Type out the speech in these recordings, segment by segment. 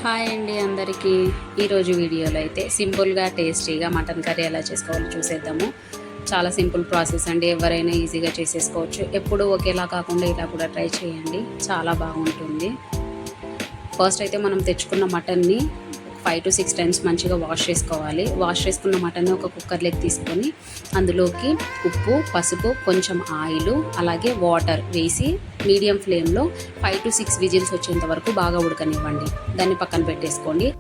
Hi అండి అందరికీ. ఈరోజు వీడియోలో అయితే సింపుల్గా టేస్టీగా మటన్ కర్రీ ఎలా చేసుకోవాలో చూసేద్దాము. చాలా సింపుల్ ప్రాసెస్ అండి, ఎవరైనా ఈజీగా చేసేసుకోవచ్చు. ఎప్పుడు ఒకేలా కాకుండా ఇలా కూడా ట్రై చేయండి, చాలా బాగుంటుంది. ఫస్ట్ అయితే మనం తెచ్చుకున్న మటన్ని 5 to 6 టైమ్స్ మంచిగా వాష్ చేసుకోవాలి. వాష్ చేసుకున్న మటన్ని ఒక కుక్కర్లోకి తీసుకొని అందులోకి ఉప్పు, పసుపు, కొంచెం ఆయిల్, అలాగే వాటర్ వేసి మీడియం ఫ్లేమ్లో 5 to 6 విజిల్స్ వచ్చేంత వరకు బాగా ఉడకనివ్వండి. దాన్ని పక్కన పెట్టేసుకోండి.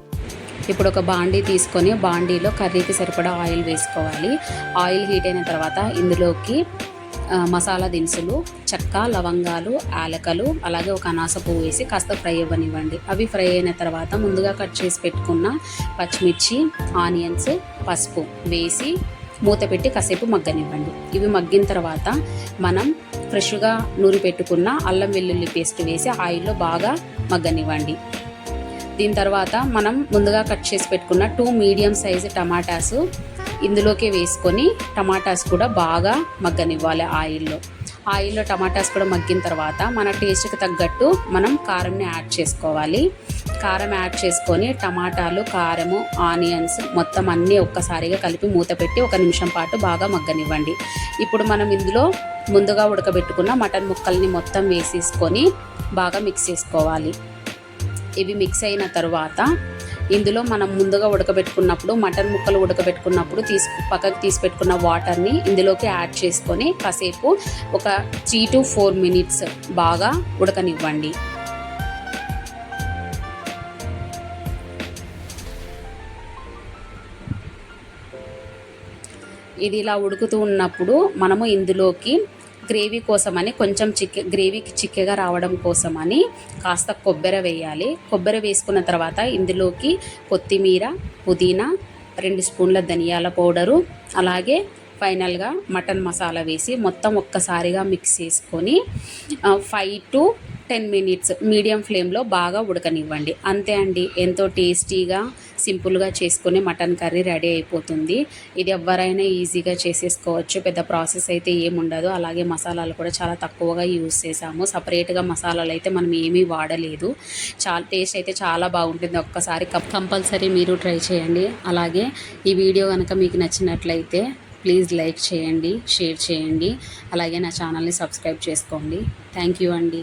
ఇప్పుడు ఒక బాండీ తీసుకొని బాండీలో కర్రీకి సరిపడా ఆయిల్ వేసుకోవాలి. ఆయిల్ హీట్ అయిన తర్వాత ఇందులోకి మసాలా దినుసులు, చెక్క, లవంగాలు, యాలకలు, అలాగే ఒక అనాస పువ్వు వేసి కాస్త ఫ్రై అవ్వనివ్వండి. అవి ఫ్రై అయిన తర్వాత ముందుగా కట్ చేసి పెట్టుకున్న పచ్చిమిర్చి, ఆనియన్స్, పసుపు వేసి మూత పెట్టి కాసేపు మగ్గనివ్వండి. ఇవి మగ్గిన తర్వాత మనం ఫ్రెష్గా నూరి పెట్టుకున్న అల్లం వెల్లుల్లి పేస్ట్ వేసి ఆయిల్లో బాగా మగ్గనివ్వండి. దీని తర్వాత మనం ముందుగా కట్ చేసి పెట్టుకున్న 2 మీడియం సైజు టమాటాసు ఇందులోకి వేసుకొని టమాటాస్ కూడా బాగా మగ్గనివ్వాలి. ఆయిల్లో టమాటాస్ కూడా మగ్గిన తర్వాత మన టేస్ట్కి తగ్గట్టు మనం కారంని యాడ్ చేసుకోవాలి. కారం యాడ్ చేసుకొని టమాటాలు, కారము, ఆనియన్స్ మొత్తం అన్నీ ఒక్కసారిగా కలిపి మూత పెట్టి 1 నిమిషం పాటు బాగా మగ్గనివ్వండి. ఇప్పుడు మనం ఇందులో ముందుగా ఉడకబెట్టుకున్న మటన్ ముక్కల్ని మొత్తం వేసేసుకొని బాగా మిక్స్ చేసుకోవాలి. ఇవి మిక్స్ అయిన తర్వాత ఇందులో మనం ముందుగా ఉడకబెట్టుకున్నప్పుడు మటన్ ముక్కలు ఉడకబెట్టుకున్నప్పుడు పక్కకు తీసి పెట్టుకున్న వాటర్ని ఇందులోకి యాడ్ చేసుకొని కాసేపు ఒక 3 to 4 మినిట్స్ బాగా ఉడకనివ్వండి. ఇది ఇలా ఉడుకుతూ ఉన్నప్పుడు మనము ఇందులోకి గ్రేవీ కోసమని కొంచెం గ్రేవీకి చిక్కగా రావడం కోసమని కాస్త కొబ్బరి వేయాలి. కొబ్బరి వేసుకున్న తర్వాత ఇందులోకి కొత్తిమీర, పుదీనా, 2 స్పూన్ల ధనియాల పౌడరు, అలాగే ఫైనల్గా మటన్ మసాలా వేసి మొత్తం ఒక్కసారిగా మిక్స్ చేసుకొని 5 to 10 మినిట్స్ మీడియం ఫ్లేమ్లో బాగా ఉడకనివ్వండి. అంతే అండి, ఎంతో టేస్టీగా సింపుల్గా చేసుకుని మటన్ కర్రీ రెడీ అయిపోతుంది. ఇది ఎవరైనా ఈజీగా చేసేసుకోవచ్చు, పెద్ద ప్రాసెస్ అయితే ఏముండదు. అలాగే మసాలాలు కూడా చాలా తక్కువగా యూజ్ చేసాము, సపరేట్గా మసాలాలు అయితే మనం ఏమీ వాడలేదు. టేస్ట్ అయితే చాలా బాగుంటుంది. ఒక్కసారి కంపల్సరీ మీరు ట్రై చేయండి. అలాగే ఈ వీడియో కనుక మీకు నచ్చినట్లయితే ప్లీజ్ లైక్ చేయండి, షేర్ చేయండి, అలాగే నా ఛానల్ని సబ్స్క్రైబ్ చేసుకోండి. థ్యాంక్ యూ అండి.